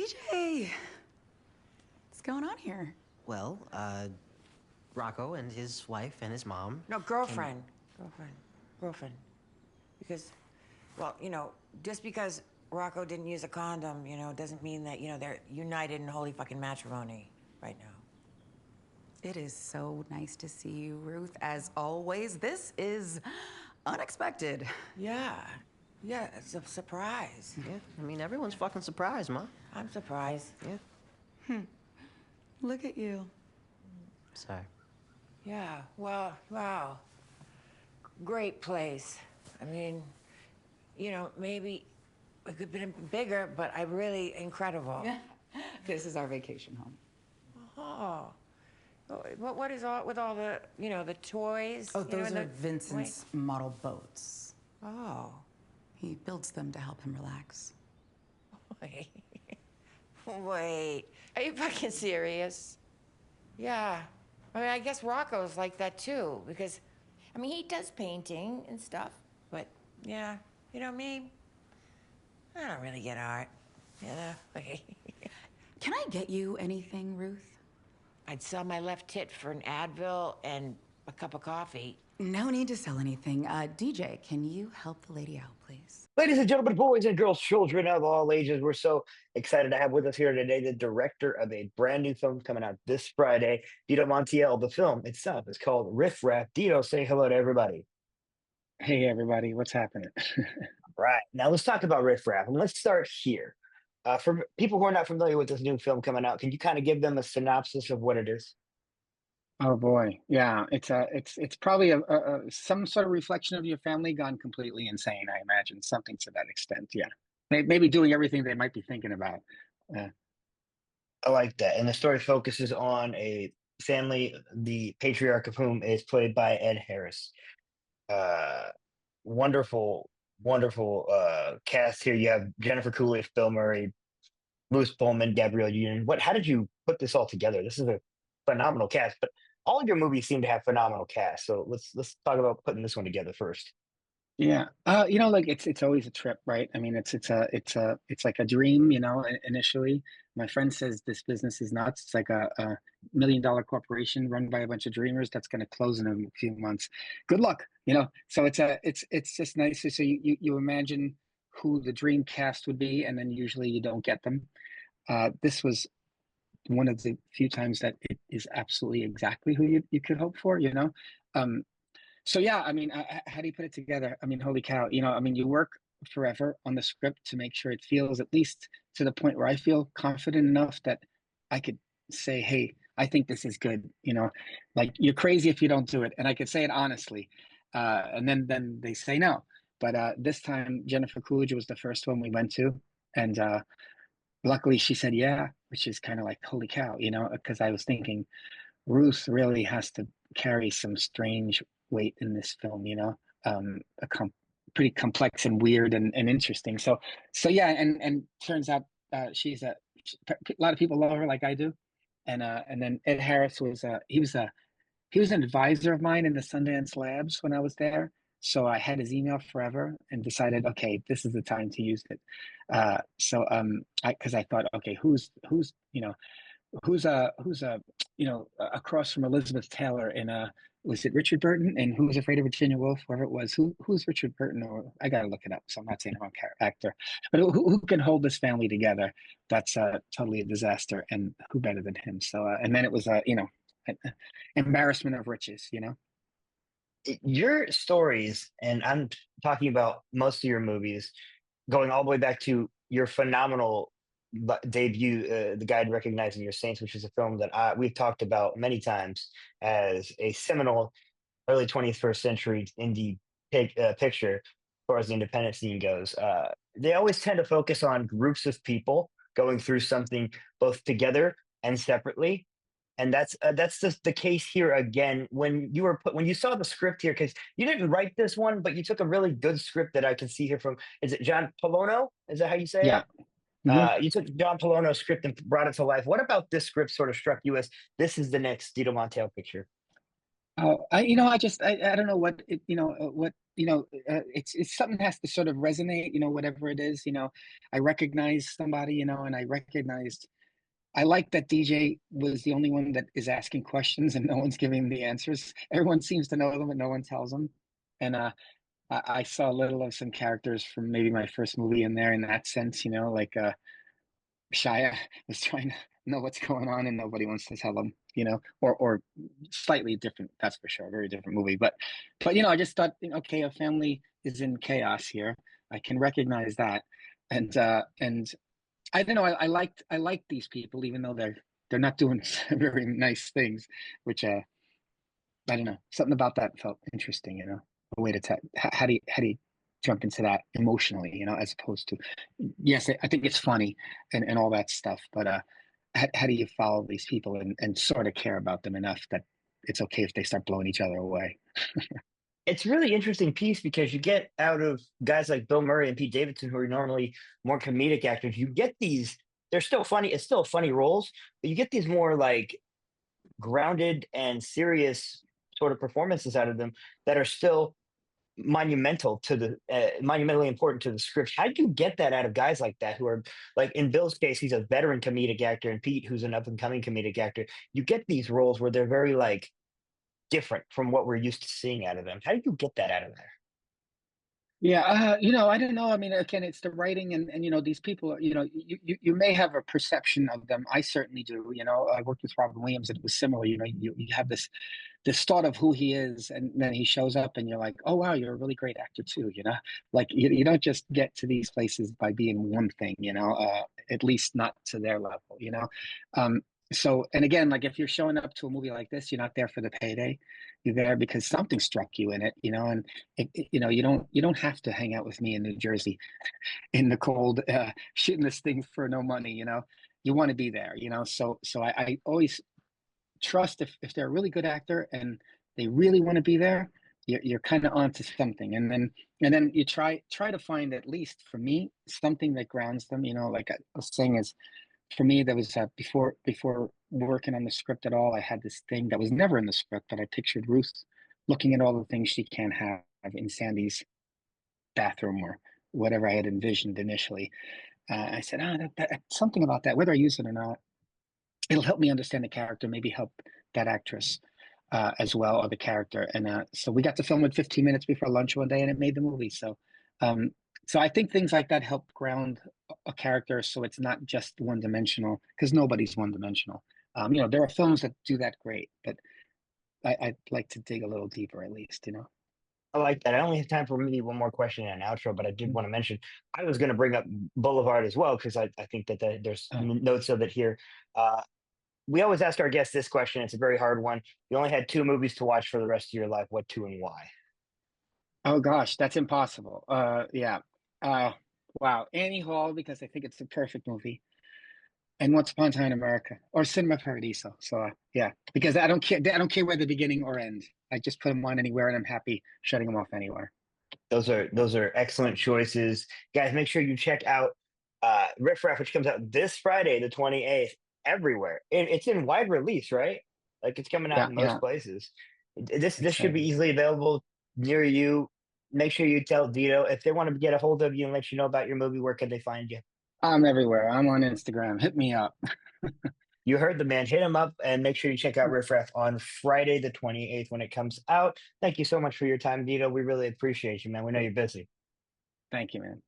DJ, what's going on here? Well, Rocco and his wife and his mom. No, girlfriend. Girlfriend. Because, well, just because Rocco didn't use a condom, doesn't mean that, they're united in holy fucking matrimony right now. It is so nice to see you, Ruth. As always, this is unexpected. Yeah. Yeah, it's a surprise. Yeah, I mean, everyone's fucking surprised, Ma. I'm surprised. Yeah. Look at you. Sorry. Yeah, well, wow. Great place. I mean, maybe it could have been bigger, but really incredible. Yeah. This is our vacation home. Oh. What is all with all the, the toys? Oh, those are Vincent's model boats. Oh. He builds them to help him relax. Wait. Are you fucking serious? Yeah. I mean, I guess Rocco's like that too, because, he does painting and stuff, but yeah, me, I don't really get art, Can I get you anything, Ruth? I'd sell my left tit for an Advil and a cup of coffee. No need to sell anything. DJ, can you help the lady out, please? Ladies and gentlemen, boys and girls, children of all ages, we're so excited to have with us here today the director of a brand new film coming out this Friday, Dito Montiel. The film itself is called Riff Raff. Dito, say hello to everybody. Hey, everybody. What's happening? Right. Now let's talk about Riff Raff. And let's start here. For people who are not familiar with this new film coming out, can you kind of give them a synopsis of what it is? Oh boy, yeah. It's probably some sort of reflection of your family gone completely insane. I imagine something to that extent. Yeah, maybe doing everything they might be thinking about. I like that. And the story focuses on a family, the patriarch of whom is played by Ed Harris. Wonderful, wonderful cast here. You have Jennifer Coolidge, Bill Murray, Bruce Pullman, Gabrielle Union. How did you put this all together? This is a phenomenal cast, but all of your movies seem to have phenomenal casts. So let's talk about putting this one together first. Yeah, like it's always a trip, right? I mean, it's like a dream, initially. My friend says this business is nuts. It's like a $1 million corporation run by a bunch of dreamers that's going to close in a few months. Good luck, So it's just nice. So you imagine who the dream cast would be, and then usually you don't get them. This was one of the few times that it is absolutely exactly who you could hope for, So yeah, how do you put it together? Holy cow, you work forever on the script to make sure it feels at least to the point where I feel confident enough that I could say, hey, I think this is good, like you're crazy if you don't do it. And I could say it honestly. And then they say no. But this time Jennifer Coolidge was the first one we went to. And luckily she said, yeah, which is kind of like, holy cow, because I was thinking Ruth really has to carry some strange weight in this film, pretty complex and weird and interesting. So yeah, and turns out a lot of people love her like I do. And then Ed Harris he was an advisor of mine in the Sundance Labs when I was there. So I had his email forever and decided, okay, this is the time to use it. Because I thought, okay, who's across from Elizabeth Taylor in was it Richard Burton and Who Was Afraid of Virginia Woolf, whoever it was. Who's Richard Burton? Or I gotta look it up, so I'm not saying the wrong actor. But who can hold this family together? That's totally a disaster, and who better than him? So and then it was an embarrassment of riches. Your stories, and I'm talking about most of your movies, going all the way back to your phenomenal debut, The Guide Recognizing Your Saints, which is a film that we've talked about many times as a seminal early 21st century indie picture as far as the independent scene goes. They always tend to focus on groups of people going through something both together and separately. And that's just the case here again. When you saw the script here, because you didn't write this one, but you took a really good script that I can see here from, is it John Polono? Is that how you say it? Yeah. Mm-hmm. You took John Polono's script and brought it to life. What about this script sort of struck you as this is the next Dito Montiel picture? Oh, I don't know what it's something that has to sort of resonate, whatever it is. I recognize somebody, and I recognized. I like that DJ was the only one that is asking questions and no one's giving the answers. Everyone seems to know them, and no one tells them. And I saw a little of some characters from maybe my first movie in there in that sense, like Shia was trying to know what's going on and nobody wants to tell them, or slightly different, that's for sure, very different movie. But I just thought, okay, a family is in chaos here. I can recognize that. And I don't know, I liked these people, even though they're not doing very nice things, which I don't know, something about that felt interesting, a way to how do you jump into that emotionally, as opposed to, yes, I think it's funny and all that stuff, but how do you follow these people and sort of care about them enough that it's okay if they start blowing each other away? It's really interesting piece because you get out of guys like Bill Murray and Pete Davidson, who are normally more comedic actors, you get these, they're still funny, it's still funny roles, but you get these more like grounded and serious sort of performances out of them that are still monumental to the monumentally important to the script. How do you get that out of guys like that who are like in Bill's case, he's a veteran comedic actor, and Pete, who's an up and coming comedic actor. You get these roles where they're very like different from what we're used to seeing out of them. How do you get that out of there? Yeah, I don't know. I mean, again, it's the writing, and these people. You may have a perception of them. I certainly do. I worked with Robin Williams, and it was similar. You have this thought of who he is, and then he shows up, and you're like, oh wow, you're a really great actor too. Like you don't just get to these places by being one thing. At least not to their level. Um, so, and again, like if you're showing up to a movie like this, you're not there for the payday. You're there because something struck you in it. And you don't have to hang out with me in New Jersey in the cold, shooting this thing for no money. You want to be there. So I always trust if they're a really good actor and they really want to be there, you're kind of onto something. And then you try to find, at least for me, something that grounds them. Like I was saying, is for me, there was before working on the script at all, I had this thing that was never in the script, but I pictured Ruth looking at all the things she can't have in Sandy's bathroom or whatever I had envisioned initially. I said, something about that, whether I use it or not, it'll help me understand the character, maybe help that actress as well, or the character. And so we got to film it 15 minutes before lunch one day, and it made the movie. Um, so I think things like that help ground a character, so it's not just one dimensional, because nobody's one dimensional. There are films that do that great, but I'd like to dig a little deeper, at least. I like that. I only have time for maybe one more question and an outro, but I did want to mention I was going to bring up Boulevard as well because I think that there's Uh, notes of it here. Uh, we always ask our guests this question. It's a very hard one. You only had two movies to watch for the rest of your life. What two and why? oh gosh, that's impossible. Yeah. Uh, wow, Annie Hall, because I think it's the perfect movie, and Once Upon a Time in America, or Cinema Paradiso. So yeah, because I don't care. I don't care where the beginning or end. I just put them on anywhere, and I'm happy shutting them off anywhere. Those are excellent choices, guys. Make sure you check out Riff Raff, which comes out this Friday, the 28th, everywhere. And it's in wide release, right? Like it's coming out Yeah, in most yeah, places. This should be exciting. easily available near you. Make sure you tell Dito if they want to get a hold of you and let you know about your movie. Where can they find you? I'm everywhere. I'm on Instagram. Hit me up. You heard the man. Hit him up and make sure you check out Riff Raff on Friday, the 28th, when it comes out. Thank you so much for your time, Dito. We really appreciate you, man. We know you're busy. Thank you, man.